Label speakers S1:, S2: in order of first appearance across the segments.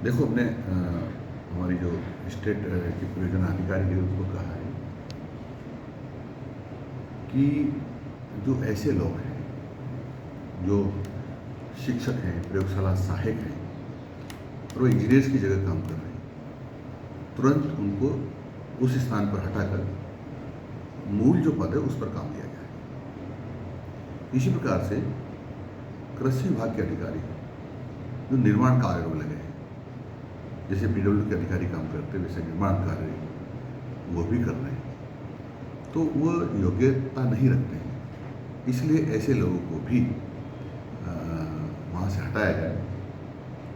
S1: देखो हमने हमारी जो स्टेट की परियोजना अधिकारी है उसको कहा है कि जो ऐसे लोग हैं जो शिक्षक हैं, प्रयोगशाला सहायक हैं और वो इंजीनियर्स की जगह काम कर रहे हैं, तुरंत उनको उस स्थान पर हटाकर मूल जो पद है उस पर काम लिया जाए। इसी प्रकार से कृषि विभाग के अधिकारी जो निर्माण कार्यों में लगे हैं, जैसे पीडब्ल्यू के अधिकारी काम करते हैं वैसे निर्माण कार्य वो भी कर रहे हैं, तो वो योग्यता नहीं रखते हैं। इसलिए ऐसे लोगों को भी वहाँ से हटाया जाए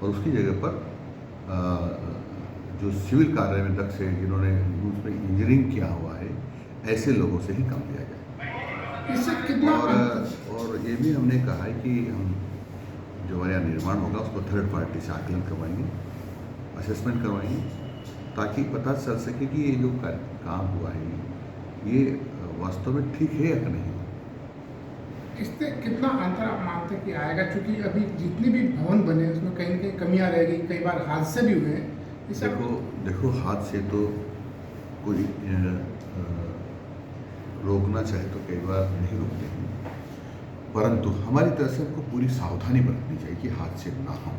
S1: और उसकी जगह पर जो सिविल कार्य में दक्ष है, जिन्होंने उसमें इंजीनियरिंग किया हुआ है, ऐसे लोगों से ही काम लिया जाए।
S2: इससे कितना
S1: और ये भी हमने कहा है कि हम जो हमारे यहाँ निर्माण होगा उसको थर्ड पार्टी से आकलन करवाएंगे, असेसमेंट करवाएंगे, ताकि पता चल सके कि ये जो काम हुआ है ये वास्तव में ठीक है या नहीं।
S2: इससे कितना अंतर आप मानते हैं कि आएगा, क्योंकि अभी जितने भी भवन बने उसमें कहीं न कहीं कमियां रह गई, कई बार हादसे भी हुए हैं।
S1: देखो हादसे तो कोई रोकना चाहे तो कई बार नहीं रोकते हैं, परंतु हमारी तरफ से हमको पूरी सावधानी बरतनी चाहिए कि हादसे ना हो।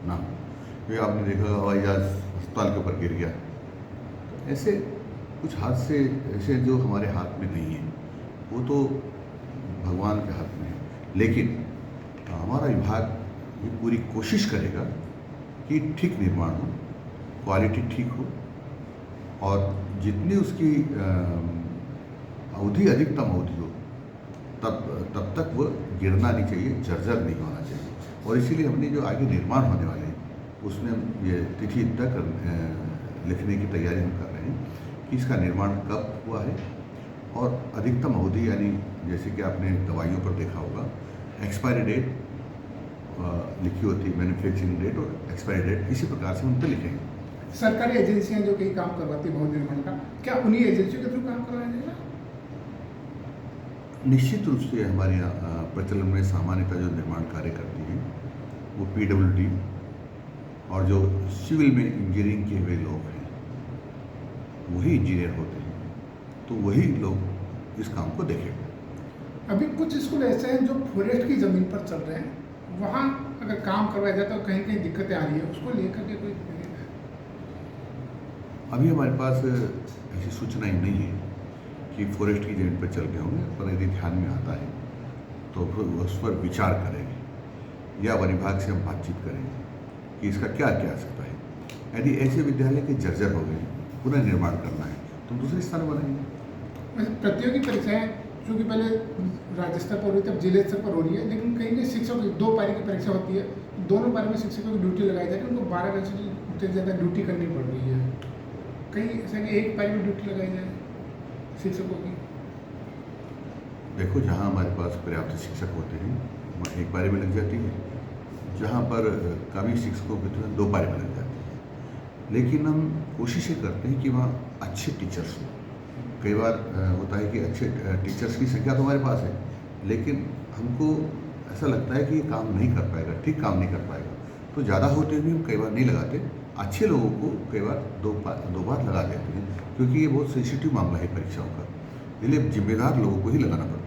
S1: क्योंकि आपने देखा हवाई जहाज अस्पताल के ऊपर गिर गया, तो ऐसे कुछ हादसे ऐसे जो हमारे हाथ में नहीं है, वो तो भगवान के हाथ में है। लेकिन हमारा विभाग ये पूरी कोशिश करेगा कि ठीक निर्माण हो, क्वालिटी ठीक हो और जितनी उसकी अवधि अधिकतम अवधि हो तब तक वो गिरना नहीं चाहिए, जर्जर नहीं होना चाहिए। और इसीलिए हमने जो आगे निर्माण होने वाले हैं उसमें हम ये तिथि तक लिखने की तैयारी हम कर रहे हैं कि इसका निर्माण कब हुआ है और अधिकतम अवधि, यानी जैसे कि आपने दवाइयों पर देखा होगा एक्सपायरी डेट लिखी होती है, मैन्युफैक्चरिंग डेट और एक्सपायरी डेट, इसी प्रकार से हम पे लिखेंगे।
S2: सरकारी एजेंसियां जो कई काम करवाती है भवन निर्माण का, क्या उन्हीं एजेंसियों के थ्रू काम करवाया जाएगा?
S1: निश्चित रूप से हमारे यहाँ प्रचलन में सामान्यतः जो निर्माण कार्य करती है वो पीडब्ल्यूडी और जो सिविल में इंजीनियरिंग किए हुए लोग हैं वही इंजीनियर होते हैं, तो वही लोग इस काम को देखेंगे।
S2: अभी कुछ स्कूल ऐसे हैं जो फॉरेस्ट की ज़मीन पर चल रहे हैं, वहाँ अगर काम करवाया जाए तो कहीं कहीं दिक्कतें आ रही है, उसको लेकर के कोई
S1: अभी हमारे पास ऐसी सूचनाएं नहीं है कि फॉरेस्ट की जमीन पर चल गए होंगे, पर यदि ध्यान में आता है तो फिर उस पर विचार करेंगे या वन विभाग से हम बातचीत करेंगे कि इसका क्या किया जा सकता है। यदि ऐसे विद्यालय के जर्जर हो गए, पुनः निर्माण करना है तो दूसरे स्थान बनाएंगे।
S2: प्रतियोगी परीक्षाएं चूँकि पहले राज्य स्तर पर हो रही थी, अब जिले स्तर पर हो रही है, लेकिन कहीं कहीं शिक्षकों की 2 पारी की परीक्षा होती है, दोनों पारी में शिक्षकों की ड्यूटी लगाई जाती है, उनको 12 घंटे से ज़्यादा ड्यूटी करनी पड़ रही है। कहीं ऐसा कि एक पारी में ड्यूटी लगाई जाए शिक्षकों की।
S1: देखो, जहाँ हमारे पास पर्याप्त शिक्षक होते हैं वहाँ एक पारी में लग जाती है, जहाँ पर कमी शिक्षकों की तुरंत 2 पारी में लग जाती है। लेकिन हम कोशिशें करते हैं कि वहाँ अच्छे टीचर्स हों। कई बार होता है कि अच्छे टीचर्स की संख्या तो हमारे पास है, लेकिन हमको ऐसा लगता है कि ये काम नहीं कर पाएगा, ठीक काम नहीं कर पाएगा, तो ज़्यादा होते हुए हम कई बार नहीं लगाते। अच्छे लोगों को कई बार दो बार लगा देते हैं, क्योंकि ये बहुत सेंसिटिव मामला है परीक्षाओं का, इसलिए जिम्मेदार लोगों को ही लगाना पड़ता है।